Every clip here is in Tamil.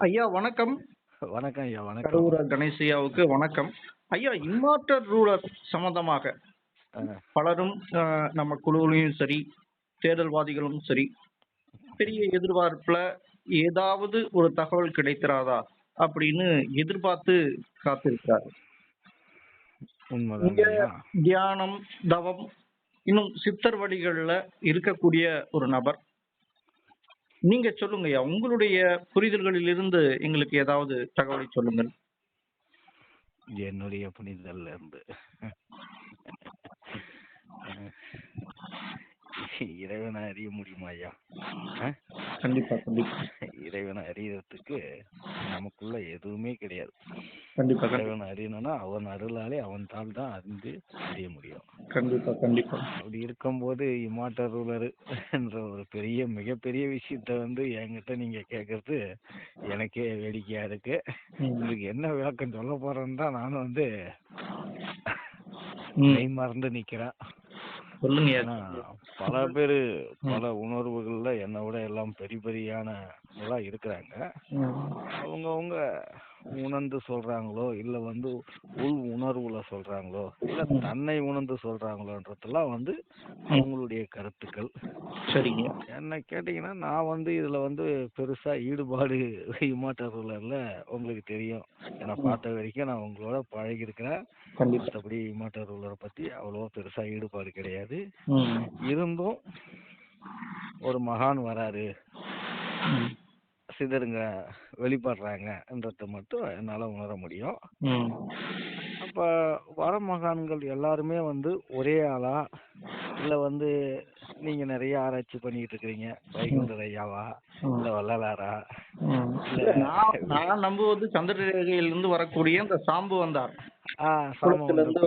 ஐயா வணக்கம். வணக்கம் ஐயா, வணக்கம். கருவூர கணேசையாவுக்கு வணக்கம். ஐயா, இம்மார்டல் ரூலர் சம்பந்தமாக பலரும் நம்ம குழுவிலையும் சரி, தேடல்வாதிகளும் சரி, பெரிய எதிர்பார்ப்புல ஏதாவது ஒரு தகவல் கிடைத்திராதா அப்படின்னு எதிர்பார்த்து காத்திருக்கிறார். உண்மைதான் இங்க ஐயா. தியானம், தவம், இன்னும் சித்தர் வழிகள்ல இருக்கக்கூடிய ஒரு நபர். நீங்க சொல்லுங்க ஐயா, உங்களுடைய புரிதல்களில் இருந்து எங்களுக்கு ஏதாவது தகவலை சொல்லுங்கள். என்னுடைய புனிதல்ல இருந்து இறைவனை அறிய முடியுமா ஐயா? கண்டிப்பா கண்டிப்பா இறைவனை அறியறதுக்கு நமக்குள்ள எதுவுமே கிடையாது. கண்டிப்பா இறைவனை அறியணும்னா அவன் அருளாலே அவன் தாள் தான் அறிந்து அறிய முடியும். கண்டிப்பா கண்டிப்பா அப்படி இருக்கும்போது இம்மார்டல் ரூலர் என்ற ஒரு மிகப்பெரிய விஷயத்த என்கிட்ட நீங்க கேட்கறது எனக்கே வேடிக்கையா இருக்கு. இதுக்கு என்ன விளக்கம் சொல்ல போறேன்னு தான் நானும் மெய் மறந்து நிக்கிறேன். சொல்லுங்க. பல பேரு பல உணர்வுகள்ல என்னை விட எல்லாம் பெரியானவங்களா இருக்கிறாங்க. அவங்கவுங்க உணர்ந்து சொல்றாங்களோ இல்ல உள் உணர்வுல சொல்றாங்களோ இல்ல தன்னை உணர்ந்து சொல்றாங்களோன்றதெல்லாம் அவங்களுடைய கருத்துக்கள். சரிங்க. என்ன கேட்டீங்கன்னா நான் இதுல பெருசா ஈடுபாடு இம்மார்டல் ரூலர்ல உங்களுக்கு தெரியும். என்னை பார்த்த வரைக்கும் நான் உங்களோட பழகி இருக்கிறேன். மற்றபடி இம்மார்டல் ரூலரை பத்தி அவ்வளவா பெருசா ஈடுபாடு கிடையாது. இருந்தும் ஒரு மகான் வராரு, சிதறுங்க வெளிப்படுறாங்கன்றத மட்டும் என்னால உணர முடியும். அப்ப வர மகான்கள் எல்லாருமே ஒரே ஆளா இல்ல நீங்க நிறைய ஆராய்ச்சி பண்ணிட்டு இருக்கிறீங்க, வைகுண்டர் ஐயாவா இல்ல வள்ளலாரா? நான் நம்புவது சந்திரரேகையிலிருந்து வரக்கூடிய அந்த சாம்பு வந்தார்.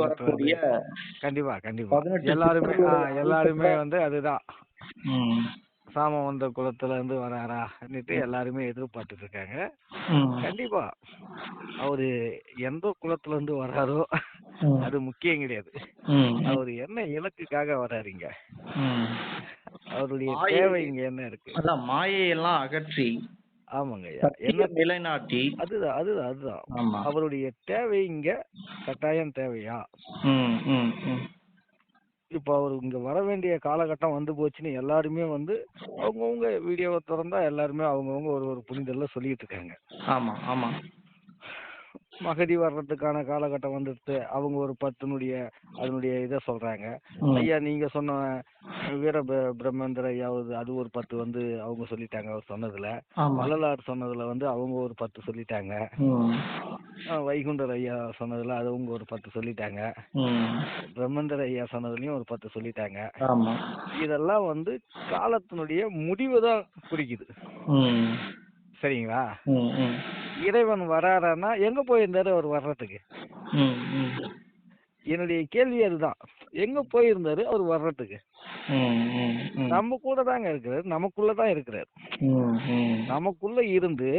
வரக்கூடிய கண்டிப்பா கண்டிப்பா எல்லாருமே அதுதான் சாமம் வந்த குலத்துல இருந்து வராரான்னுட்டு எல்லாருமே எதிர்பார்த்துட்டு இருக்காங்க. கண்டிப்பா அவரு எந்த குலத்துல இருந்து வராரோ அது முக்கியம் கிடையாது. அவரு என்ன இலக்குக்காக வராருங்க, அவருடைய தேவை இங்க என்ன இருக்கு? அதான் மாயையெல்லாம் அகற்றி, ஆமாங்க ஐயா, என்ன நிலைநாட்டி, அதுதான் அவருடைய தேவை இங்க கட்டாயம் தேவையா? இப்ப அவரு இங்க வர வேண்டிய காலகட்டம் வந்து போச்சுன்னு எல்லாருமே அவங்கவுங்க வீடியோவை திறந்தா எல்லாருமே அவங்கவுங்க ஒரு புனிதல்ல சொல்லிட்டு இருக்காங்க. ஆமா ஆமா மகதி வர்றதுக்கான காலகட்டம் வந்துடுத்து. அவங்க ஒரு 10 அதனுடைய இதை சொல்றாங்க. ஐயா நீங்க சொன்ன வீர பிரம்மேந்திர ஐயாவது அது ஒரு 10 அவங்க சொல்லிட்டாங்க. அவர் சொன்னதுல வள்ளலார் சொன்னதுல அவங்க ஒரு 10 சொல்லிட்டாங்க. வைகுண்டர் ஐயா சொன்னதுல அவங்க ஒரு 10 சொல்லிட்டாங்க. பிரம்மேந்திர ஐயா சொன்னதுலயும் ஒரு 10 சொல்லிட்டாங்க. இதெல்லாம் காலத்தினுடைய முடிவு தான் குறிக்குது. சரிங்களா? இறைவன் வரானா எங்க போயிருந்தாரு அவர் வர்றதுக்கு? என்னுடைய கேள்வி அதுதான். எங்க போயிருந்தாரு அவர் வர்றதுக்கு? நம்ம கூட தாங்க இருக்கிறாரு, நமக்குள்ளதான் இருக்கிறாரு. நமக்குள்ள இருந்து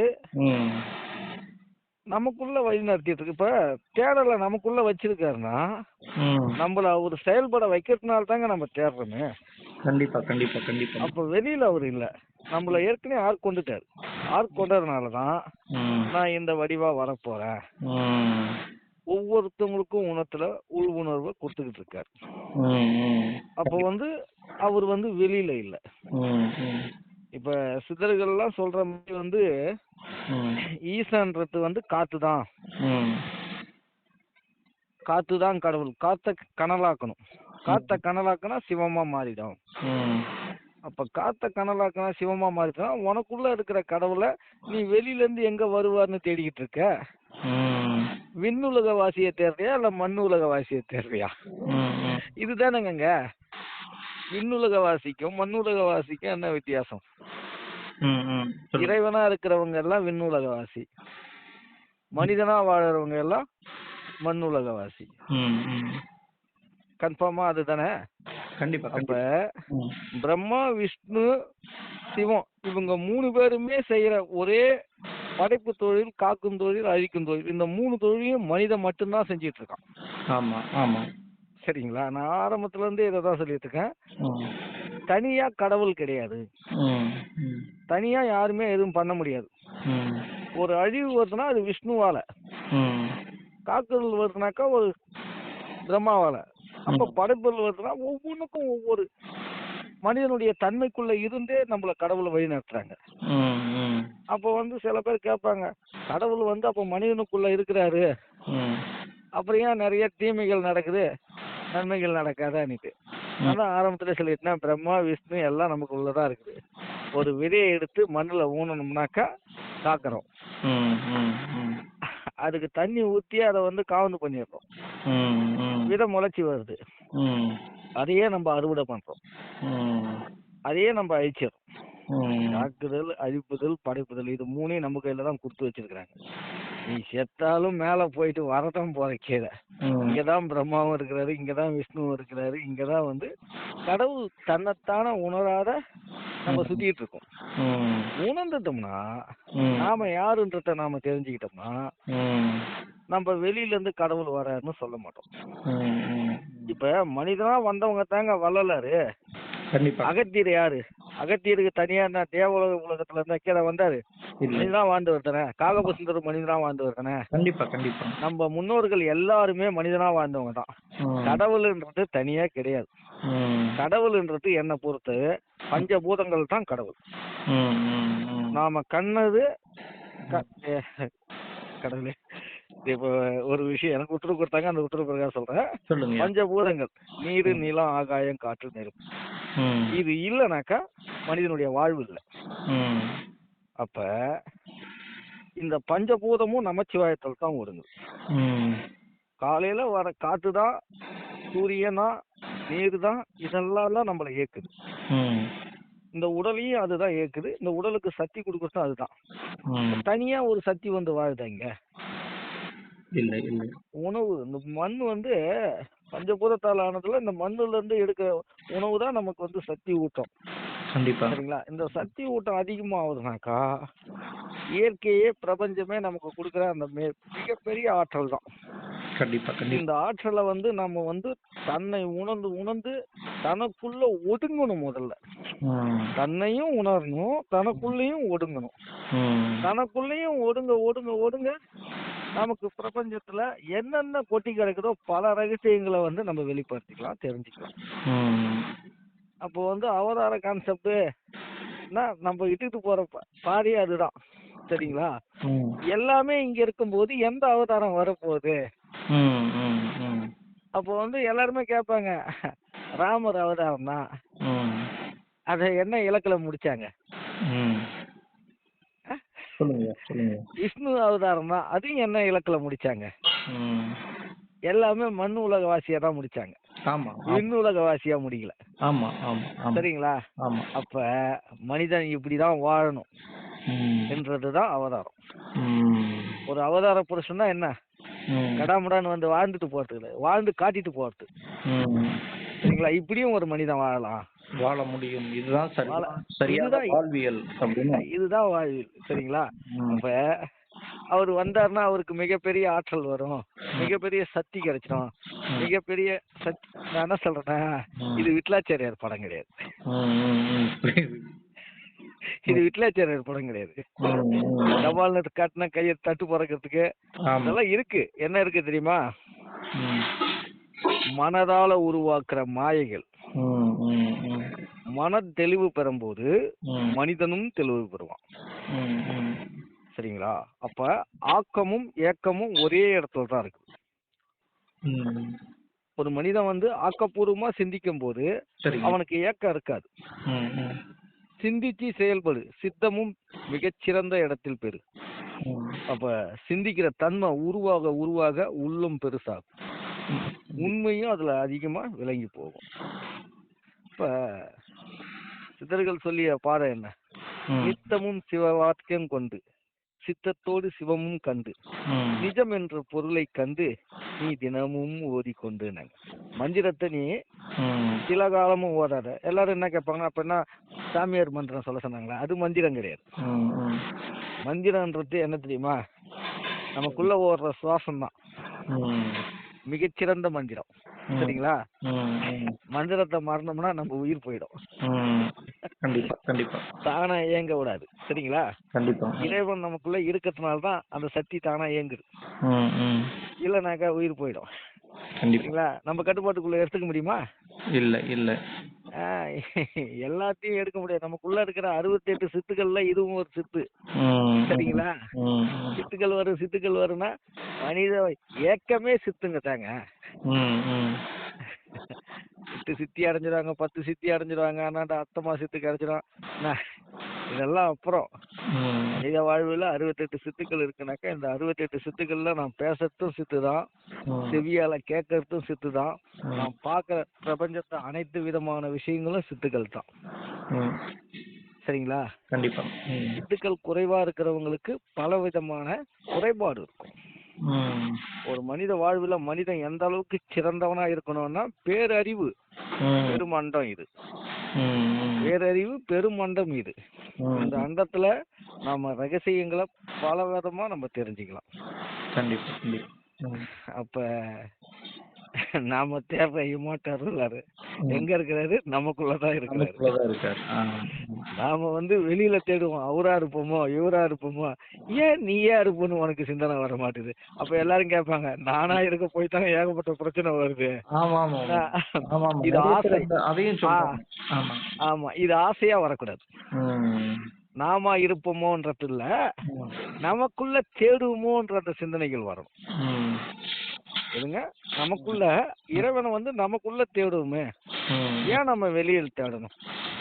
நமக்குள்ள வழி நடத்திட்டு இருக்கு. இப்ப தேடலை நமக்குள்ள வச்சிருக்காருன்னா நம்மள அவரு செயல்பட வைக்கிறதுனால தாங்க நம்ம தேடுறோமே. கண்டிப்பா கண்டிப்பா கண்டிப்பா. அப்ப வெளியில அவரு இல்ல, நம்மள ஏற்கனவே ஆட்கொண்டுட்டாரு. ஆட்கொண்டதுனாலதான் நான் இந்த வடிவா வரப்போறேன். ஒவ்வொருத்தவங்களுக்கும் உள் உணர்வை கொடுத்துக்கிட்டு இருக்காரு. அப்ப அவர் வெளியில இல்ல. இப்ப சித்தர்கள் எல்லாம் சொல்ற மாதிரி ஈசன்றது காத்துதான், காத்துதான் கடவுள். காத்த கனலாக்கணும், காத்த கனலாக்கினா சிவமா மாறிடும். அப்ப காத்த கனலாக்கினா சிவமா மாறிட்டா உனக்குள்ள இருக்கிற கடவுளை நீ வெளியில இருந்து எங்க வருவார்னு தேடிக்கிட்டு இருக்க. விண்ணுலக வாசிய தேடுறியா இல்ல மண்ணுலக வாசிய தேடுறியா? இதுதானங்க. விண்ணுலக வாசிக்கும் மண்ணுலக வாசிக்கும் என்ன வித்தியாசம்? இறைவனா இருக்கிறவங்க எல்லாம் விண்ணுலக வாசி, மனிதனா வாழறவங்க எல்லாம் மண்ணுலக வாசி. கன்ஃபார்மா அதுதானே? கண்டிப்பா. அப்ப பிரம்மா விஷ்ணு சிவம் இவங்க 3 பேருமே செய்யற ஒரே படைப்பு தொழில், காக்கும் தொழில், அழிக்கும் தொழில். இந்த 3 தொழிலையும் மனிதன் மட்டும்தான் செஞ்சிட்டு இருக்கான். ஆமா ஆமா. சரிங்களா? நான் ஆரம்பத்துல இருந்தே இதான் சொல்லிட்டு இருக்கேன். தனியா கடவுள் கிடையாது, தனியா யாருமே எதுவும் பண்ண முடியாது. ஒரு அழிவு வருதுன்னா அது விஷ்ணுவால, ம். காக்குதல் வருதுனாக்கா ஒரு பிரம்மாவால, அப்ப படைப்புகள் வருதுன்னா ஒவ்வொன்றுக்கும் ஒவ்வொரு மனிதனுடைய தன்மைக்குள்ள இருந்தே நம்மள கடவுளை வழி நடத்துறாங்க. ம், ம், அப்போ வந்து சில பேர் கேட்பாங்க, கடவுள் வந்து அப்போ மனிதனுக்குள்ள இருக்கிறாரு, ம், அப்புறம் ஏன் நிறைய தீமைகள் நடக்குது, நன்மைகள் நடக்காதான்னுட்டு. நான் தான் ஆரம்பத்துல சொல்லிட்டேன், பிரம்மா விஷ்ணு எல்லாம் நமக்குள்ளதான் இருக்குது. ஒரு விதையை எடுத்து மண்ணுல ஊனணும்னாக்கா காக்கிறோம், ம், ம், ம், அதுக்கு தண்ணி ஊத்தி அதை வந்து காவந்து பண்ணிடுறோம், ம், ம், விதை முளைச்சி வருது, ம், அதையே நம்ம அறுவடை பண்றோம், ம், அதையே நம்ம அழிச்சிடும். ம். தாக்குதல், அழிப்புதல், படைப்புதல், இது மூணையும் நம்ம கையில தான் கொடுத்து வச்சிருக்கிறாங்க. நீ செத்தாலும் மேல போயிட்டு வரதான் போற கீழே. ம். இங்கதான் பிரம்மாவும் இருக்கிறாரு, இங்கதான் விஷ்ணுவும் இருக்கிறாரு, இங்கதான் வந்து கடவுள் தன்னைத்தான உணராத நம்ம சுத்திட்டு இருக்கோம். ம். உணர்ந்துட்டோம்னா, ம். நாம யாருன்றத நாம தெரிஞ்சுக்கிட்டோம்னா, ம். நம்ம வெளியில இருந்து கடவுள் வராருன்னு சொல்ல மாட்டோம். ம். ம். இப்ப மனிதனா வந்தவங்க தாங்க வள்ளலாரு. கண்டிப்பா அகத்தியர் யாரு? அகத்தியருக்கு தனியா என்ன தேவலோக உலகத்துல இருந்தா கீழே வந்தாரு? இல்ல. மனிதனா வாழ்ந்து வருதானே. காகபசுந்தர் மனிதனா வாழ்ந்து வருதானே. கண்டிப்பா கண்டிப்பா. நம்ம முன்னோர்கள் எல்லாருமே மனிதனா வாழ்ந்தவங்க தான். ம். கடவுள்ன்றது தனியா கிடையாது. ம். கடவுள்ன்றது என்னை பொறுத்து பஞ்சபூதங்கள் தான் கடவுள். ம். ம். ம். நாம கண்ணது கடவுளே, இப்போ ஒரு விஷயம் எனக்கு உத்தரவு கொடுத்தாங்க, அந்த உத்தரவு பிரகாரம் சொல்றேன். சொல்லுங்க. பஞ்சபூதங்கள் நீர், நிலம், ஆகாயம், காற்று, நெருப்பு. ம். இது இல்லைனாக்கா மனிதனுடைய வாழ்வு இல்லை. ம். அப்ப இந்த பஞ்சபூதமும் நமச்சிவாயத்தில் தான் ஒடுங்குது. ம். காலையில வர காற்று தான், சூரியனா, நீர் தான், இதெல்லாம் தான் நம்மளை இயக்குது. ம். இந்த உடலையும் அதுதான் இயக்குது. இந்த உடலுக்கு சக்தி கொடுக்கறதும் அதுதான். ம். தனியா ஒரு சக்தி வந்து வாழுதா இங்க? இல்ல இல்ல. உணவு, இந்த மண் வந்து பஞ்சபூதத்தால் ஆனதுல இந்த மண்ணுல இருந்து எடுக்க உணவு தான் நமக்கு வந்து சக்தி ஊட்டம். கண்டிப்பா. சரிங்களா? இந்த சக்தி ஊட்டம் அதிகமாகுதுனாக்கா இயற்கையே, பிரபஞ்சமே நமக்கு கொடுக்குற அந்த மிகப்பெரிய ஆற்றல் தான். கண்டிப்பா கண்டிப்பா. இந்த ஆற்றலை வந்து நம்ம வந்து தன்னை உணர்ந்து உணர்ந்து தனக்குள்ள ஒடுங்கணும் முதல்ல. ம். தன்னையும் உணரணும், தனக்குள்ளேயும் ஒடுங்கணும். ம். தனக்குள்ளேயும் ஒடுங்க ஒடுங்க ஒடுங்க நமக்கு பிரபஞ்சத்துல என்னென்ன கொட்டி கிடக்குதோ பல ரகசியங்களை வந்து நம்ம வெளிப்படுத்திக்கலாம், தெரிஞ்சுக்கலாம். ம். அப்போ வந்து அவதார கான்செப்ட் நம்ம இட்டுட்டு போற பாதையே அதுதான். சரிங்களா? ம். எல்லாமே இங்க இருக்கும்போது எந்த அவதாரம் வரப்போகுது? ம். ம். ம். அப்போ வந்து எல்லாருமே கேட்பாங்க, ராமர் அவதாரம் தான், ம். அத என்ன இலக்குல முடிச்சாங்க? ம். சொல்லுங்க சொல்லுங்க. விஷ்ணு அவதாரம் தான், அதையும் என்ன இலக்குல முடிச்சாங்க? ம். எல்லாமே மண் உலகவாசியா தான் முடிச்சாங்க, ஆமா விண் உலகவாசியா முடிக்கல. ஆமா ஆமா ஆமா. சரிங்களா? ஆமா. அப்ப மனிதன் இப்படிதான் வாழணும் ம். என்றதுதான் அவதாரம். ம். ஒரு அவதார புருஷன்னா என்ன? ம். கடாமுடான்னு வந்து வாழ்ந்துட்டு போறது இல்லை, வாழ்ந்து காட்டிட்டு போறது. ம். சரிங்களா? இப்படியும் ஒரு மனிதன் வாழலாம், வாழ முடியும். இதுதான் சரியான இதுதான் வாழ்வியல் அப்படின்னு. இதுதான் வாழ்வு. சரிங்களா? ம். அப்ப அவர் வந்தாருன்னா அவருக்கு மிகப்பெரிய ஆற்றல் வரும், மிகப்பெரிய சக்தி கிடைச்சிடும், மிகப்பெரிய சக்தி. நான் என்ன சொல்றேன்னா, இது விட்லாச்சாரியார் படம் கிடையாது. ம். ம். புரியுது. இது விட்லாச்சாரியார் படம் கிடையாது. தபால் காட்டினா கையை தட்டு பிறக்கிறதுக்கு ஆமா. அதெல்லாம் இருக்கு. என்ன இருக்கு தெரியுமா? ம். மனதால உருவாக்குற மாயைகள். ம். ம். ம். மன தெளிவு பெறும்போது ம். மனிதனும் தெளிவு பெறுவான். ம். ம். சரிங்களா? அப்ப ஆக்கமும் ஏக்கமும் ஒரே இடத்துல தான் இருக்கு. ம். ஒரு மனிதன் வந்து ஆக்கப்பூர்வமா சிந்திக்கும் போது சரி. அவனுக்கு ஏக்கம் இருக்காது. ம். ம். சிந்திச்சு செயல்படு, சித்தமும் மிகச்சிறந்த இடத்தில் பெறு. ம். அப்ப சிந்திக்கிற தன்மை உருவாக உருவாக உள்ளம் பெருசாகும், உண்மையும் அதுல அதிகமா விளங்கி போகும். இப்ப சித்தர்கள் சொல்லிய பாடம் என்ன? நித்தமும் சிவவாக்கியம் கொண்டு சித்தத்தோடு சிவமும் கண்டு நிஜம் என்ற பொருளை கண்டு நீ தினமும் ஓதிக்கொண்டு. மந்திரத்தை நீ சில காலமும் ஓதாத. எல்லாரும் என்ன கேட்பாங்க, அப்ப என்ன சாமியார் மந்திரம் சொல்ல சொன்னாங்களா? அது மந்திரம் கிடையாது. மந்திரம்ன்றது என்ன தெரியுமா? நமக்குள்ள ஓடுற சுவாசம் தான் மிகச்சிறந்த மந்திரம். ம். சரிங்களா? ம். ம். மந்திரத்தை மறந்தோம்னா நம்ம உயிர் போயிடும். ம். கண்டிப்பா, கண்டிப்பா, தானா இயங்க விடாது. சரிங்களா? கண்டிப்பா. இறைவன் நமக்குள்ள இருக்கிறதுனால தான் அந்த சக்தி தானா இயங்குது. ம். ம். இல்லைனாக்கா உயிர் போயிடும். கண்டிப்பா. சரிங்களா? நம்ம கட்டுப்பாட்டுக்குள்ள எடுத்துக்க முடியுமா? இல்ல, இல்ல. ஆ, எல்லாத்தையும் எடுக்க முடியாது. நமக்குள்ள இருக்கிற 68 சித்துக்கள்ல இதுவும் ஒரு சித்து. ம். ம். சரிங்களா? ம். சித்துக்கள் வரும்னா மனித ஏக்கமே சித்துங்க தாங்க. ம். ம். 8 சித்தி அடைஞ்சிருவாங்க, 10 சித்தி அடைஞ்சிருவாங்க, ஆனாண்டா அத்தமா சித்து கிடைச்சிடும். என்ன, இதெல்லாம் அப்புறம். ம். மனித வாழ்வுல 68 சித்துக்கள் இருக்குனாக்கா, இந்த 68 சித்துக்கள்ல நான் பேசுறதும் சித்து தான், ம். செவியால கேட்கறதும் சித்து தான், ம். நான் பார்க்குற பிரபஞ்சத்தை அனைத்து விதமான விஷயங்களும் சித்துக்கள் தான். ம். சரிங்களா? கண்டிப்பா. ம். சித்துக்கள் குறைவா இருக்கிறவங்களுக்கு பல விதமான குறைபாடு இருக்கும். ம். ஒரு மனித வாழ்வுல மனிதன் எந்த அளவுக்கு சிறந்தவனா இருக்கணும்னா பேரறிவு ம். பெருமண்டம் இது. ம். பேரறிவு பெருமண்டம் இது. ம். இந்த அண்டத்துல நாம ரகசியங்களை பல விதமா நம்ம தெரிஞ்சுக்கலாம். கண்டிப்பா, கண்டிப்பா. ம். அப்ப நாம தேடுற இமாட்டர் ரூலர் ம். எங்க இருக்கிறாரு? நமக்குள்ளதான் இருக்கிறாரு. நமக்குள்ளதான் இருக்காரு. நாம வெளியில தேடுவோம், அவரா இருப்போமோ இவரா இருப்போமோ. ஏன் நீயா இருப்போன்னு உனக்கு சிந்தனை வர மாட்டுது. அப்ப எல்லாரும் கேட்பாங்க, நானா இருக்க போய் தாங்க ஏகப்பட்ட பிரச்சனை வருது. ஆமா, ஆமா, ஆமா. நான் ஆமா, ஆமா. இது நிறைய பேர் ஆசை. அதையும் ஆ, சொல்றாங்க. ஆமா. ஆமா, இது ஆசையா வரக்கூடாது. ம். நாமா இருப்போமோன்றது இல்ல, ம். நமக்குள்ள தேடுவோமோன்ற அந்த சிந்தனைகள் வரணும். ம். எதுங்க, நமக்குள்ள இறைவனை நமக்குள்ள தேடுவோமே. ம். ஏன் நம்ம வெளியில் தேடணும்?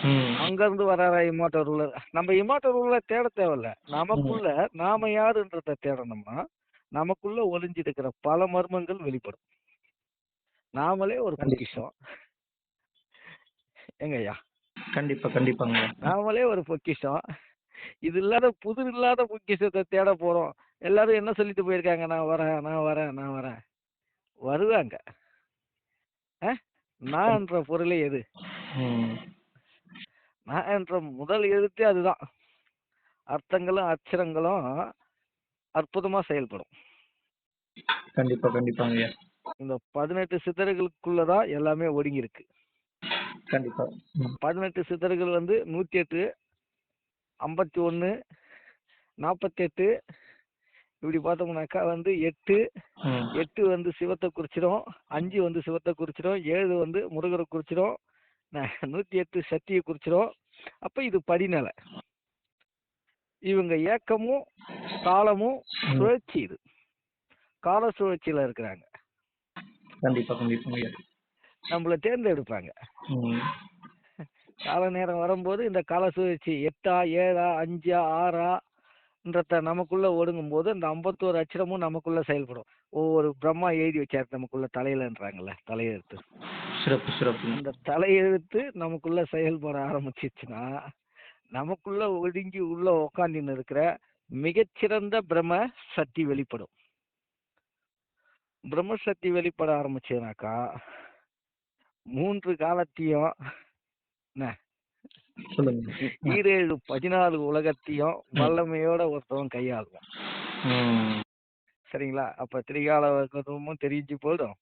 ம். அங்க இருந்து வராரா இமாட்டர் ரூலர்? நம்ம இமாட்டர் ரூலர் தேட தேவையில்ல. நமக்குள்ள நாம யாருன்றத தேடணும்னா நமக்குள்ள ஒளிஞ்சிருக்கிற பல மர்மங்கள் வெளிப்படும். நாமளே ஒரு பொக்கிஷம். எங்கய்யா, கண்டிப்பா, கண்டிப்பாங்க. நாமளே ஒரு பொக்கிஷம். இது இல்லாத புது இல்லாத பொக்கிஷத்தை தேட போறோம். எல்லாரும் என்ன சொல்லிட்டு போயிருக்காங்க? நான் வரேன், நான் வரேன், நான் வரேன். வருவாங்க. நான் என்ற பொருளே எது? ம். நான் என்ற முதல் எழுத்தே அதுதான். அர்த்தங்களும் அச்சரங்களும் அற்புதமா செயல்படும். கண்டிப்பா, கண்டிப்பாங்க. இந்த 18 சித்தர்களுக்குள்ளதான் எல்லாமே ஒடுங்கி இருக்கு. கண்டிப்பா. ம். 18 சித்தர்கள் 108, 51, 48 இப்படி பார்த்தோம்னாக்கா 8 ம். 8 சிவத்தை குறிச்சிடும், 5 சிவத்தை குறிச்சிடும், 7 முருகரை குறிச்சிடும், 108 சக்தியை குறிச்சிடும். அப்ப இது படிநிலை. இவங்க ஏக்கமும் காலமும் சுழற்சி. இது கால சுழற்சியில இருக்கிறாங்க. கண்டிப்பா, கண்டிப்பாங்க. நம்மள தேர்ந்தெடுப்பாங்க. ம். கால நேரம் வரும்போது இந்த கால சுழற்சி 8ஆ 7ஆ 5ஆ 6ஆன்றத நமக்குள்ள ஒடுங்கும் போது இந்த 51 அச்சரமும் நமக்குள்ள செயல்படும். ஒவ்வொரு பிரம்மா எழுதி வச்சாரு நமக்குள்ள தலையிலன்றாங்கல்ல, தலையெழுத்து. சிறப்பு, சிறப்பு. அந்த தலையெழுத்து நமக்குள்ள செயல்பட ஆரம்பிச்சிச்சுன்னா நமக்குள்ள ஒடுங்கி உள்ள உக்காண்டின்னு இருக்கிற மிகச்சிறந்த பிரம்ம சக்தி வெளிப்படும். பிரம்ம சக்தி வெளிப்பட ஆரம்பிச்சதுனாக்கா 3 காலத்தையும் என்ன, சொல்லுங்க. 14 உலகத்தையும் வல்லமையோட ஒருத்தவன் கையாளுவான். ம். சரிங்களா? அப்ப திரிகாலமும் தெரிஞ்சு போயிடும்.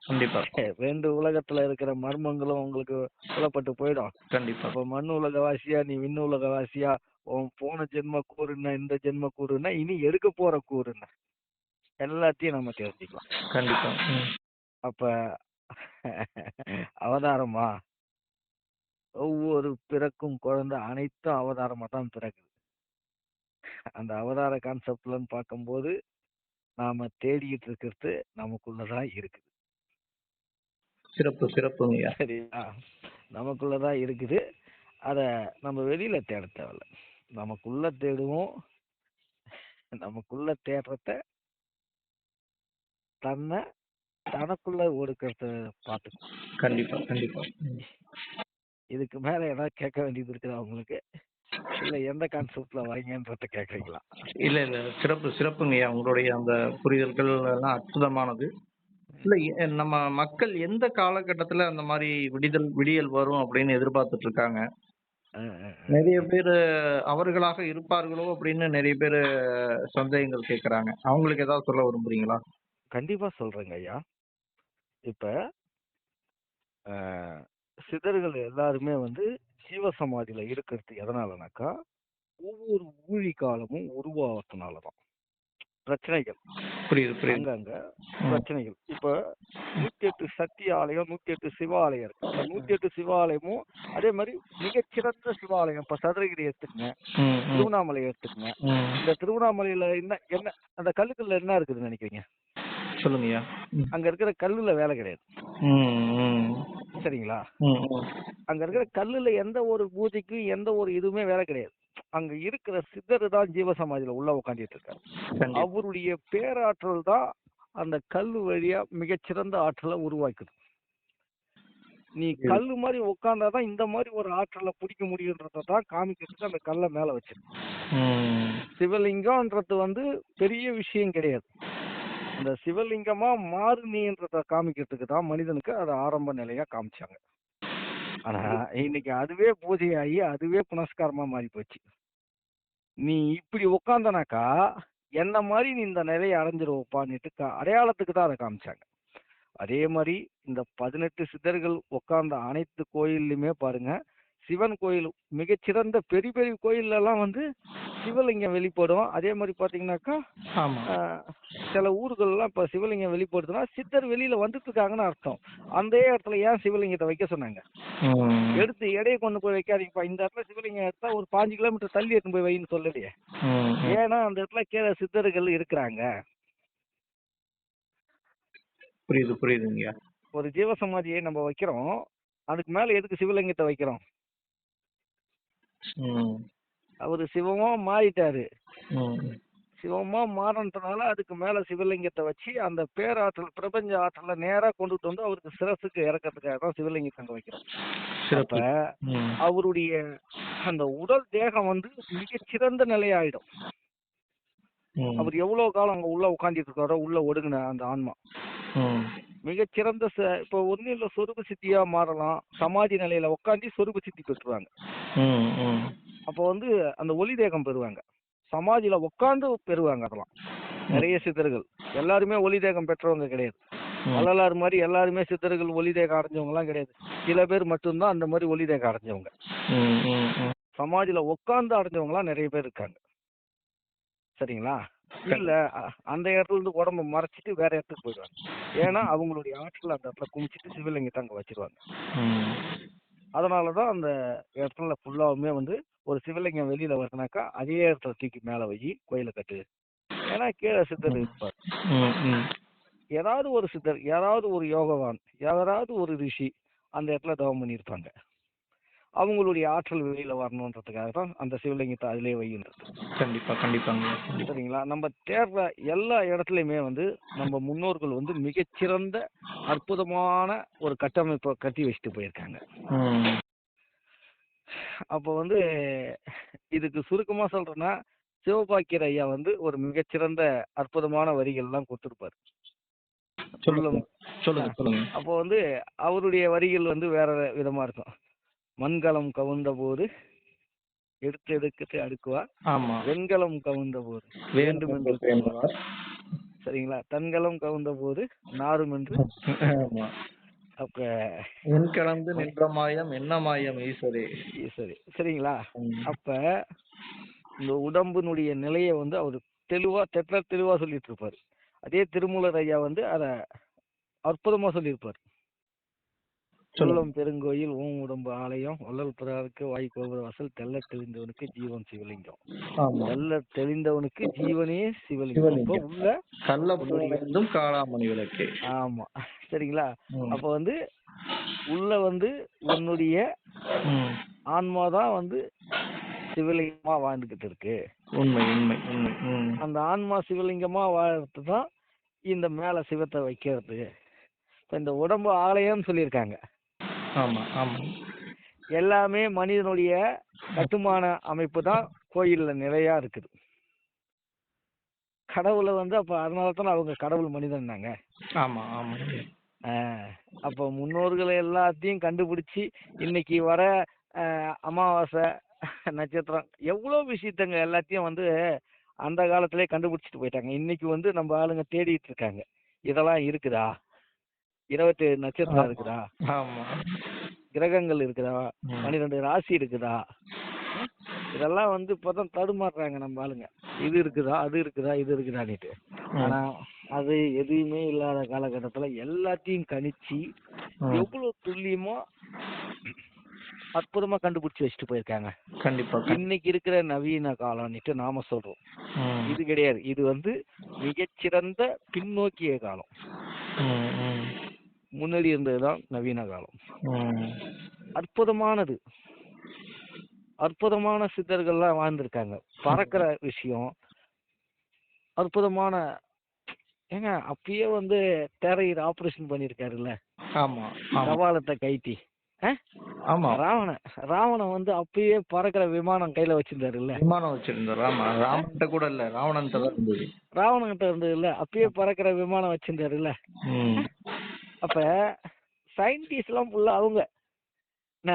கண்டிப்பா, 2 உலகத்துல இருக்கிற மர்மங்களும் உங்களுக்கு புலப்பட்டு போயிடும். கண்டிப்பா. அப்ப மண் உலகவாசியா, நீ விண்ணு உலகவாசியா, உன் போன ஜென்ம கூறுன்னா, இந்த ஜென்ம கூறுன்னா, இனி எடுக்க போற கூறுன்னா, எல்லாத்தையும் நம்ம தெரிஞ்சுக்கலாம். கண்டிப்பா. ம். அப்ப அவதாரமா, ஒவ்வொரு பிறக்கும் குழந்தை அனைத்தும் அவதாரமா தான் பிறக்குது. அந்த அவதார கான்செப்ட்லன்னு பார்க்கும்போது நாம தேடிட்டு இருக்கிறது நமக்குள்ளதான் இருக்குது. சிறப்பு, சிறப்புங்கய்யா. சரியா? நமக்குள்ளதான் இருக்குது. அத நம்ம வெளியில தேட தேவையில்ல. நமக்குள்ள தேடுவோம். நமக்குள்ள தேடுறத தனக்குள்ள ஒடுக்கிறத பார்த்துக்கணும். கண்டிப்பா, கண்டிப்பா. ம். இதுக்கு மேல ஏதாவது கேட்க வேண்டியது இருக்குதா உங்களுக்கு? இல்ல எந்த கான்செப்ட்ல வரீங்கன்றத கேக்குறீங்களா? இல்ல, இல்ல. சிறப்பு, சிறப்புங்கய்யா. உங்களுடைய அந்த புரிதல்கள் எல்லாம் அற்புதமானது. இல்ல நம்ம மக்கள் எந்த காலகட்டத்துல அந்த மாரி விடியல் வரும் அப்படின்னு எதிர்பார்த்துட்டு இருக்காங்க. நெறைய பேரு அவர்களாக இருப்பார்களோ அப்படின்னு நெறைய பேரு சந்தேகங்கள் கேட்கறாங்க. அவங்களுக்கு ஏதாவது சொல்ல விரும்புறீங்களா? கண்டிப்பா சொல்றேங்க ஐயா. இப்ப அஹ், சித்தர்கள் எல்லாருமே வந்து ஜீவசமாதியில இருக்கிறது எதனாலனாக்கா ஒவ்வொரு ஊழி காலமும் உருவாகிறதுனாலதான் பிரச்சனைகள் புரியுது, புரியுது. அங்கங்க ம். பிரச்சனைகள். இப்ப 108 சக்தி ஆலயம், 108 சிவாலயம் இருக்கு. அந்த 108 சிவாலயமும் அதே மாதிரி மிகச்சிறந்த சிவாலயம். இப்ப சதுரகிரி எடுத்துக்கங்க, ம், ம், திருவண்ணாமலை எடுத்துக்கங்க. ம். இந்த திருவண்ணாமலையில என்ன என்ன அந்த கல்லுக்கல்ல என்ன இருக்குதுன்னு நினைக்கிறீங்க? சொல்லுங்கய்யா. ம். அங்க இருக்கிற கல்லுல வேலை கிடையாது. ம், ம். சரிங்களா? ம், ம். அங்க இருக்கிற கல்லுல எந்த ஒரு பூஜைக்கும் எந்த ஒரு இதுவுமே வேலை கிடையாது. அங்க இருக்கிற சித்தர் தான் ஜீவசமாதியில உள்ள உட்காந்துட்டு இருக்காரு. கண்டிப்பா. அவருடைய பேராற்றல் தான் அந்த கல்லு வழியா மிகச்சிறந்த ஆற்றலை உருவாக்குது. நீ புரியுது. கல்லு மாதிரி உட்கார்ந்தாதான் இந்த மாதிரி ஒரு ஆற்றலை பிடிக்க முடியுன்றத தான் காமிக்கிறதுக்கு அந்த கல்லை மேல வச்சிருக்கு. ம். சிவலிங்கம்ன்றது வந்து பெரிய விஷயம் கிடையாது. அந்த சிவலிங்கமா மாறுனின்றத காமிக்கிறதுக்கு தான் மனிதனுக்கு அது ஆரம்ப நிலையா காமிச்சாங்க. ஆனா இன்னைக்கு அதுவே பூஜையாகி அதுவே புனஸ்காரமா மாறி போச்சு. நீ இப்படி உட்காந்தனாக்கா என்ன மாதிரி நீ இந்த நிலையை அடைஞ்சிருவப்பான்னுட்டு அடையாளத்துக்கு தான் அதை காமிச்சாங்க. அதே மாதிரி இந்த 18 சித்தர்கள் உட்கார்ந்த அனைத்து கோயில்லையுமே பாருங்க, சிவன் கோயில் மிகச்சிறந்த பெரிய பெரிய கோயில்ல எல்லாம் வந்து சிவலிங்கம் வெளிப்படும். அதே மாதிரி பாத்தீங்கன்னாக்கா ஆமா. சில ஊர்கள்லாம் இப்ப சிவலிங்கம் வெளிப்படுதுன்னா சித்தர் வெளியில வந்துட்டு இருக்காங்கன்னு அர்த்தம். அந்த இடத்துல ஏன் சிவலிங்கத்தை வைக்க சொன்னாங்க? ம். எடுத்து எடையை கொண்டு போய் வைக்காதீங்கப்பா, இந்த இடத்துல சிவலிங்கம் எடுத்தா ஒரு 5 கிலோமீட்டர் தள்ளி எடுத்து போய் வைன்னு சொல்லலையே. ம், ம். ஏன்னா அந்த இடத்துல கீழே சித்தர்கள் இருக்கிறாங்க. புரியுது, புரியுதுங்கய்யா. ஒரு ஜீவசமாதியை நம்ம வைக்கிறோம், அதுக்கு மேல எதுக்கு சிவலிங்கத்தை வைக்கிறோம்? ம். அவரு சிவமா மாறிட்டாரு. ம். சிவமா மாறினதுனால அதுக்கு மேல சிவலிங்கத்தை வச்சு அந்த பேராற்றல் பிரபஞ்ச ஆற்றலை நேரா கொண்டுட்டு வந்து அவருக்கு சிரசுக்கு இறக்கிறதுக்காக தான் சிவலிங்கத்தை அங்க வைக்கிறோம். சிறப்பு. அப்ப ம். அவருடைய அந்த உடல் தேகம் வந்து மிகச்சிறந்த நிலையாயிடும். ம். அவர் எவ்வளவு காலம் அங்க உள்ள உட்காந்துட்டு இருக்காரோ உள்ள ஒடுங்கின அந்த ஆன்மா ம். மிகச்சிறந்த இப்ப ஒன்னும் இல்ல சொருப சித்தியா மாறலாம். சமாதி நிலையில உட்காந்து சொருப சித்தி பெற்றுவாங்க. ம், ம். அப்போ வந்து அந்த ஒளி தேகம் பெறுவாங்க. சமாதியில உட்கார்ந்து பெறுவாங்க. அதெல்லாம் நிறைய சித்தர்கள் எல்லாருமே ஒளி தேகம் பெற்றவங்க கிடையாது. ம். வள்ளலார் மாதிரி எல்லாருமே சித்தர்கள் ஒளி தேகம் அடைஞ்சவங்க எல்லாம் கிடையாது. சில பேர் மட்டும்தான் அந்த மாதிரி ஒளி தேகம் அடைஞ்சவங்க. ம், ம், ம். சமாதியில உட்கார்ந்து அடைஞ்சவங்க எல்லாம் நிறைய பேர் இருக்காங்க. சரிங்களா? இல்ல அந்த இடத்துல இருந்து உடம்ப மறைச்சிட்டு வேற இடத்துக்கு போயிடுவாங்க. ஏன்னா அவங்களுடைய ஆற்றல் அந்த இடத்துல குமிச்சிட்டு சிவலிங்கத்தை அங்க வச்சிருவாங்க. ம். அதனாலதான் அந்த இடத்துல ஃபுல்லாவுமே வந்து ஒரு சிவலிங்கம் வெளியில வருதுனாக்கா அதே இடத்துல தூக்கி மேல வை கோயில கட்டு. ஏன்னா கீழே சித்தர் இருப்பார். ம், ம். ஏதாவது ஒரு சித்தர், யாராவது ஒரு யோகவான், யாராவது ஒரு ரிஷி அந்த இடத்துல தவம் பண்ணியிருப்பாங்க. அவங்களுடைய ஆற்றல் வெளியில வரணுன்றதுக்காக தான் அந்த சிவலிங்கத்தை அதிலே வையின்றது. கண்டிப்பா, கண்டிப்பாங்க. சரிங்களா? நம்ம தேடுற எல்லா இடத்துலயுமே வந்து நம்ம முன்னோர்கள் வந்து மிகச்சிறந்த அற்புதமான ஒரு கட்டமைப்பை கட்டி வச்சுட்டு போயிருக்காங்க. ம். அப்போ வந்து இதுக்கு சுருக்கமா சொல்றேன்னா, சிவபாக்கியர் ஐயா வந்து ஒரு மிகச்சிறந்த அற்புதமான வரிகள்லாம் கொடுத்திருப்பாரு. சொல்லுங்க, சொல்லுங்க, சொல்லுங்க. அப்போ வந்து அவருடைய வரிகள் வந்து வேற விதமா இருக்கும். மண்கலம் கவுந்த போது எடுத்து எடுத்து அடுக்குவார், ஆமா. வெண்கலம் கவுந்த போது வேண்டும் என்று கூறுவார். சரிங்களா? தன்கலம் கவுந்த போது நாரும் என்று. ஆமா. அப்ப என் கலந்து நின்ற மாயம் என்ன மாயம் ஈஸ்வரே. சரி, சரிங்களா? ம். அப்ப இந்த உடம்பினுடைய நிலையை வந்து அவர் தெளிவா தெளிவா சொல்லிட்டு இருப்பாரு. அதே திருமூலர் ஐயா வந்து அத அற்புதமா சொல்லியிருப்பார். உள்ளம் பெருங்கோயில் ஓம் உடம்பு ஆலயம் வள்ளல் பிறாருக்கு வாய் கோபுர வாசல் தெல்ல தெளிந்தவனுக்கு ஜீவன் சிவலிங்கம். தெல்ல தெளிந்தவனுக்கு ஜீவனே சிவலிங்கம். அப்போ உள்ள கள்ளப்புண்ணியம் காளாமணி விளக்கு. ஆமா, சரிங்களா? அப்ப வந்து உள்ள வந்து உன்னுடைய ஆன்மாதான் வந்து சிவலிங்கமா வாழ்ந்துகிட்டு இருக்கு. உண்மை, உண்மை, உண்மை. அந்த ஆன்மா சிவலிங்கமா வாழ்றது தான் இந்த மேல சிவத்தை வைக்கிறது. இப்ப இந்த உடம்பு ஆலயம்னு சொல்லியிருக்காங்க. ஆமா, ஆமா. எல்லாமே மனிதனுடைய கட்டுமான அமைப்பு தான் கோயில்ல நிலையா இருக்குது. கடவுளை வந்து அப்ப அதனாலதான் அவங்க கடவுள் மனிதன்னாங்க. ஆமா, ஆமா. அப்ப முன்னோர்களை எல்லாத்தையும் கண்டுபிடிச்சு இன்னைக்கு வர அமாவாசை நட்சத்திரம் எவ்வளவு விஷயத்தங்க எல்லாத்தையும் வந்து அந்த காலத்திலே கண்டுபிடிச்சிட்டு போயிட்டாங்க. இன்னைக்கு வந்து நம்ம ஆளுங்க தேடிட்டு இருக்காங்க இதெல்லாம் இருக்குதா. 27 நட்சத்திரம் இருக்குதா, ஆமா. கிரகங்கள் இருக்குதா, ம். 12 ராசி இருக்குதா, ம்? இதெல்லாம் வந்து இப்பதான் தடுமாறுறாங்க நம்ம ஆளுங்க. இது இருக்குதா, அது இருக்குதா, இது இருக்குதான்னுட்டு. ம். ஆனா அது எதுவுமே இல்லாத காலகட்டத்துல எல்லாத்தையும் கணிச்சு ம். எவ்வளவு துல்லியமா அற்புதமா கண்டுபிடிச்சு வச்சுட்டு போயிருக்காங்க. கண்டிப்பா. இன்னைக்கு இருக்கிற நவீன காலம்னுட்டு நாம சொல்றோம். ம். இது கிடையாது. இது வந்து மிகச்சிறந்த பின்னோக்கிய காலம். ம். ம். முன்னாடி இருந்ததுதான் நவீன காலம். ம். அற்புதமானது. அற்புதமான சித்தர்கள்லாம் வாழ்ந்திருக்காங்க. பறக்கிற விஷயம் அற்புதமான. ஏங்க அப்பயே வந்து தேரையர் ஆபரேஷன் பண்ணிருக்காருல்ல, ஆமா. ஆமா. கபாலத்தை கைட்டி. ஆமா. ராவணன் வந்து அப்பயே பறக்கிற விமானம் கையில வச்சிருந்தாருல்ல. விமானம் வச்சிருந்தாரு. ஆமா. ராவணன்ட்ட கூட இல்ல. ராவணன்ட்ட தான் இருந்தது. ராவணன்கிட்ட இருந்தது இல்ல, அப்பயே பறக்கிற விமானம் வச்சிருந்தாருல்ல. ம். அப்ப சயின்டிஸ்ட் எல்லாம் ஃபுல்லா அவங்க. என்ன,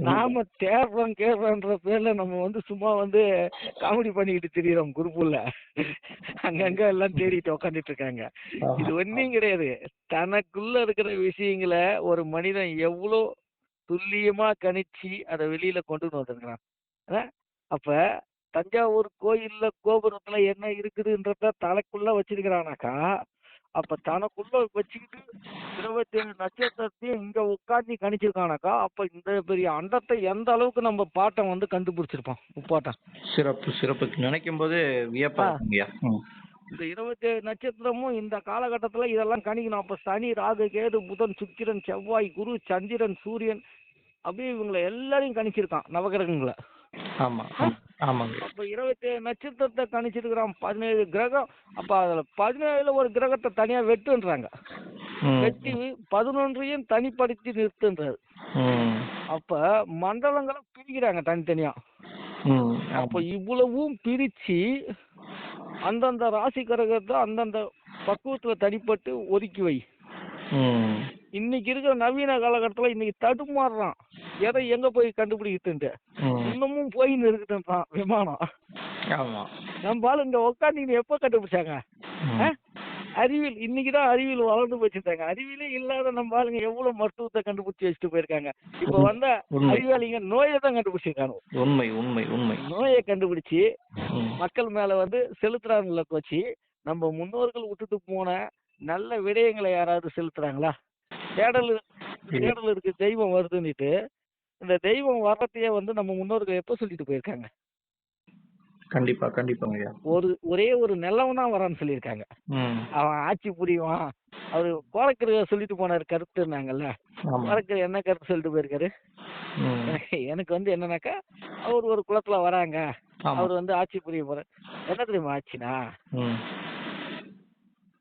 நாம கேடுறோன்ற பேர்ல நம்ம வந்து சும்மா வந்து காமெடி பண்ணிக்கிட்டு திரியிறோம் குரூப்புல. அங்கங்க எல்லாம் தேடிட்டு உக்காந்துட்டு இருக்காங்க. இது ஒன்னும் கிடையாது. தனக்குள்ள இருக்கிற விஷயங்களை ஒரு மனிதன் எவ்வளவு துல்லியமா கணிச்சு அதை வெளியில கொண்டு வந்துருக்கிறான். அப்ப தஞ்சாவூர் கோயில்ல கோபுரத்துல என்ன இருக்குதுன்றத தலைக்குள்ள வச்சிருக்கிறானாக்கா, அப்ப தனக்குள்ள வச்சுக்கிட்டு 27 நட்சத்திரத்தையும் இங்க உட்காந்து கணிச்சிருக்கானாக்கா, அப்ப இந்த பெரிய அண்டத்தை எந்த அளவுக்கு நம்ம பாட்டம் வந்து கண்டுபிடிச்சிருப்பான் முப்பாட்டம். சிறப்பு சிறப்பு. நினைக்கும் போது வியப்பா இருக்குங்கய்யா. இந்த 27 நட்சத்திரமும் இந்த காலகட்டத்துல இதெல்லாம் கணிக்கணும். அப்ப சனி, ராகு, கேது, புதன், சுக்கிரன், செவ்வாய், குரு, சந்திரன், சூரியன், அப்படியே இவங்களை எல்லாரையும் கணிச்சிருக்கான் நவகிரகங்களை. ஆமா. ஆமாங்க. அப்ப 27 நட்சத்திரத்தை கணிச்சிருக்கிறான். 17 கிரகம். அப்ப அதுல 17ல ஒரு கிரகத்தை தனியா வெட்டுன்றாங்க. வெட்டி 11ஐயும் தனிப்படுத்தி நிறுத்துன்றாரு. அப்ப மண்டலங்களை பிரிக்கிறாங்க தனித்தனியா. அப்ப இவ்வளவும் பிரிச்சு அந்தந்த ராசி கிரகத்தை அந்தந்த பக்குவத்துல தனிப்பட்டு ஒதுக்கி வை. இன்னைக்கு இருக்கிற நவீன காலகட்டத்துல இன்னைக்கு தடுமாறுறான். எதை எங்க போய் கண்டுபிடிக்கிட்டு இன்னமும் போய் இருக்குதுன்றான் விமானம். நம்ம ஆளு இங்க உட்காந்து எப்ப கண்டுபிடிச்சாங்க? அறிவியல் இன்னைக்குதான் அறிவியல் வளர்ந்து போச்சுட்டாங்க. அறிவியலே இல்லாத நம்ம ஆளுங்க எவ்வளவு மருத்துவத்தை கண்டுபிடிச்சு வச்சுட்டு போயிருக்காங்க. இப்ப வந்த அறிவாளிங்க நோயை தான் கண்டுபிடிச்சிருக்காங்க. உண்மை உண்மை உண்மை. நோயை கண்டுபிடிச்சு மக்கள் மேல வந்து செலுத்துறாங்கல்ல கோச்சி. நம்ம முன்னோர்கள் விட்டுட்டு போன நல்ல விடயங்களை யாராவது செலுத்துறாங்களா? தேடலுக்கு தெய்வம் வருதுன்னுட்டு இந்த தெய்வம் வர்றதையே வந்து நம்ம முன்னோர்கள் எப்ப சொல்லிட்டு போயிருக்காங்க? கண்டிப்பா கண்டிப்பாங்க. ஒரே ஒரு நல்லவன் தான் வரான்னு சொல்லியிருக்காங்க. அவன் ஆட்சி புரிவான். அவரு கோரக்கர் சொல்லிட்டு போனாரு கருத்து இருந்தாங்கல்ல. கோரக்கர் என்ன கருத்து சொல்லிட்டு போயிருக்காரு? எனக்கு வந்து என்னன்னாக்கா, அவர் ஒரு குலத்துல வராங்க, அவர் வந்து ஆட்சி புரிய போற. என்ன தெரியுமா ஆச்சுனா,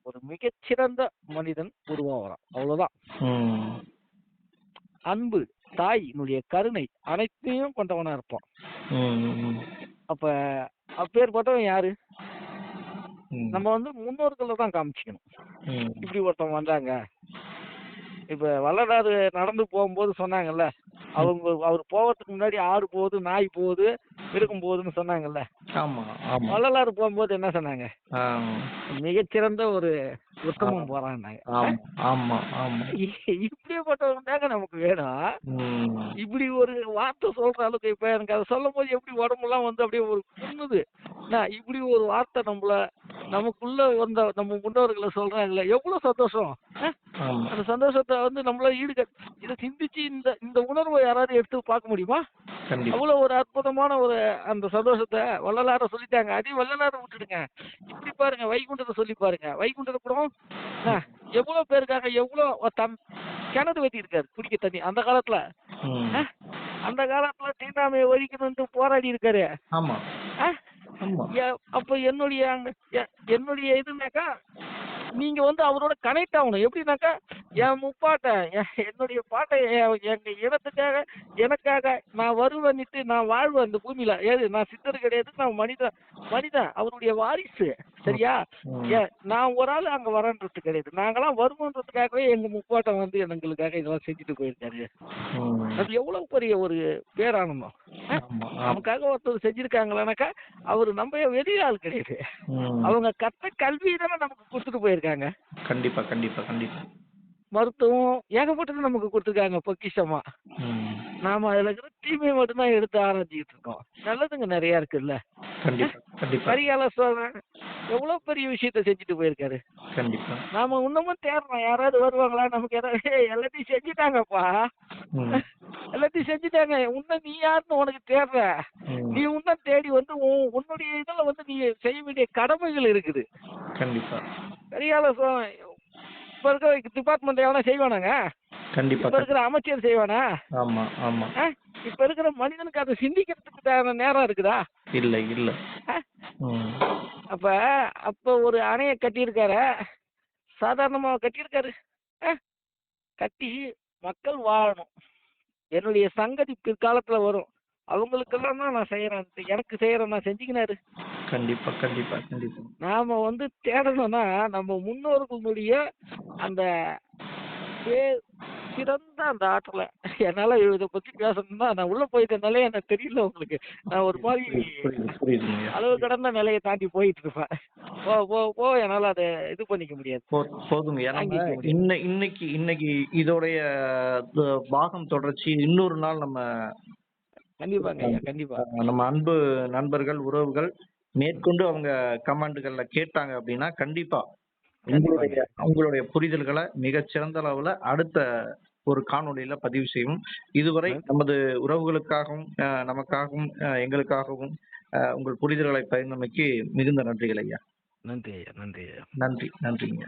ஒரு மிகச்சிறந்த மனிதன் உருவாகிறான். அவ்வளவுதான். அன்பு, தாயினுடைய கருணை அனைத்தையும் கொண்டவனா இருப்பான். அப்ப அப்பேற்பட்டவன் யாரு? நம்ம வந்து முன்னோர்கள தான் காமிச்சிக்கணும். இப்படி ஒருத்தவங்க வந்தாங்க. இப்ப வள்ளலாறு நடந்து போகும்போது சொன்னாங்கல்ல, அவர் போவதுக்கு முன்னாடி ஆறு போகுது, நாய் போகுது, மிருகம் போகுதுன்னு சொன்னாங்கல்ல. வள்ளலாறு போகும்போது என்ன சொன்னாங்க? மிகச்சிறந்த ஒரு உத்தமம் போறான்னாங்க. இப்படிப்பட்டவங்க தாங்க நமக்கு வேணும். இப்படி ஒரு வார்த்தை சொல்ற அளவுக்கு இப்ப எனக்கு அதை சொல்லும் போது எப்படி உடம்புலாம் வந்து அப்படியே ஒரு புண்ணுது. இப்படி ஒரு வார்த்தை நமக்குள்ள வந்த நம்ம முன்னோர்களை சொல்றாங்கல்ல, எவ்வளவு சந்தோஷம். அந்த சந்தோஷத்தை வந்து நம்மளால இதை சிந்திச்சு இந்த உணர்வை யாராவது எடுத்து பார்க்க முடியுமா? அவ்வளவு ஒரு அற்புதமான ஒரு அந்த சந்தோஷத்தை வள்ளலார சொல்லிட்டாங்க. அதையும் வள்ளலார விட்டுடுங்க. இப்படி பாருங்க, வைகுண்டத்தை சொல்லி பாருங்க. வைகுண்டத்தை கூட எவ்வளவு பேருக்காக எவ்வளவு கிணறு வெட்டி இருக்காரு குடிக்க தண்ணி. அந்த காலத்துல தீண்டாமையை ஒழிக்கணும்னு போராடி இருக்காரு. அப்ப என்னுடைய இதுனாக்கா, நீங்க வந்து அவரோட கனெக்ட் ஆகணும். எப்படின்னாக்கா, என் முப்பாட்டை என்னுடைய பாட்டை எங்க இனத்துக்காக எனக்காக நான் வருவேன்னுட்டு நான் வாழ்வேன் இந்த பூமியில. ஏது நான் சித்தர் கிடையாது, நான் மனிதன் அவருடைய வாரிசு. சரியா? நான் ஒரு ஆள் அங்க வரன்றது கிடையாது. நாங்கெல்லாம் வருவோன்றதுக்காகவே எங்க முப்பாட்டம் வந்து எங்களுக்காக இதெல்லாம் செஞ்சுட்டு போயிருக்காரு. அது எவ்வளவு பெரிய ஒரு பேரானந்தம். நமக்காக ஒருத்தர் செஞ்சிருக்காங்களானாக்கா அவரு நம்ம வெளிய ஆள் கிடையாது. அவங்க கத்த கல்வி தானே நமக்கு கொடுத்துட்டு போயிருக்காங்க. கண்டிப்பா கண்டிப்பா கண்டிப்பா. மருத்துவம் ஏகப்பட்டது நமக்கு கொடுத்துருக்காங்க பொக்கிஷமா. ம். நாம அதுல இருக்கிற தீமையை மட்டும்தான் எடுத்து ஆராய்ச்சிக்கிட்டு இருக்கோம். நல்லதுங்க நிறைய இருக்குல்ல. கண்டிப்பா, கண்டிப்பா, கரிகால சோழன் எவ்வளவு பெரிய விஷயத்த செஞ்சுட்டு போயிருக்காரு. கண்டிப்பா. நாம இன்னமும் தேடுறோம், யாராவது வருவாங்களா நமக்கு, யாராவது "ஏய், எல்லாத்தையும் செஞ்சுட்டாங்கப்பா, ம். எல்லாத்தையும் செஞ்சுட்டாங்க, உன்ன நீ யாருன்னு உனக்கு தேடுற, நீ ம். உன்ன தேடி வந்து உன்னுடைய இதுல வந்து நீ செய்ய வேண்டிய கடமைகள் இருக்குது." கண்டிப்பா, கரிகால சோழன் இப்ப இருக்கிற டிபார்ட்மெண்ட் எவனா செய்வானாங்க? கண்டிப்பா, இப்ப இருக்கிற அமைச்சர் செய்வானா? ஆமா, ஆமா. ஆ? இப்ப இருக்கிற மனிதனுக்கு அதை சிந்திக்கிறதுக்கு தேவையான நேரம் இருக்குதா? இல்ல, இல்ல. ஆ? ம். அப்ப அப்ப ஒரு அணைய கட்டியிருக்காரு, சாதாரணமா கட்டியிருக்காரு. ஆ? கட்டி மக்கள் வாழணும், என்னுடைய சங்கதி பிற்காலத்துல வரும், அவங்களுக்கெல்லாம் தான் நான் செய்யறேன், எனக்கு செய்யறேன் நான் செஞ்சுக்கினாரு. கண்டிப்பா, கண்டிப்பா, கண்டிப்பா. நாம வந்து தேடணும்னா நம்ம முன்னோர்களுடைய அந்த பே- சிறந்த அந்த ஆற்றலை, என்னால இதை பத்தி பேசணும்னா நான் உள்ள போயிட்டனாலே எனக்கு தெரியல உங்களுக்கு, நான் ஒரு மாதிரி புரியுதுங்கய்யா. அளவு கடந்த நிலையை தாண்டி போயிட்டு இருப்பேன். போ போ போ என்னால அதை இது பண்ணிக்க முடியாது, போதுங்கய்யா. நம்ம தாங்கிக்க முடியாது. இன்னைக்கு இன்னைக்கு இதோடைய பாகம் தொடர்ச்சி இன்னொரு நாள் நம்ம கண்டிப்பாங்க ஐயா, கண்டிப்பா. நம்ம அன்பு நண்பர்கள், உறவுகள் மேற்கொண்டு அவங்க கமெண்ட்கள்ல கேட்டாங்க அப்படின்னா கண்டிப்பா கண்டிப்பாங்க உங்களுடைய ஐயா. உங்களுடைய புரிதல்களை மிகச்சிறந்த அளவுல அடுத்த ஒரு காணொளியில பதிவு செய்வோம். இதுவரை நன்- நமது உறவுகளுக்காகவும் நமக்காகவும் எங்களுக்காகவும் உங்கள் புரிதல்களை பகிர்ந்தமைக்கு மிகுந்த நன்றிகள் ஐயா. நன்றி ஐயா, நன்றி ஐயா. நன்றிங்க.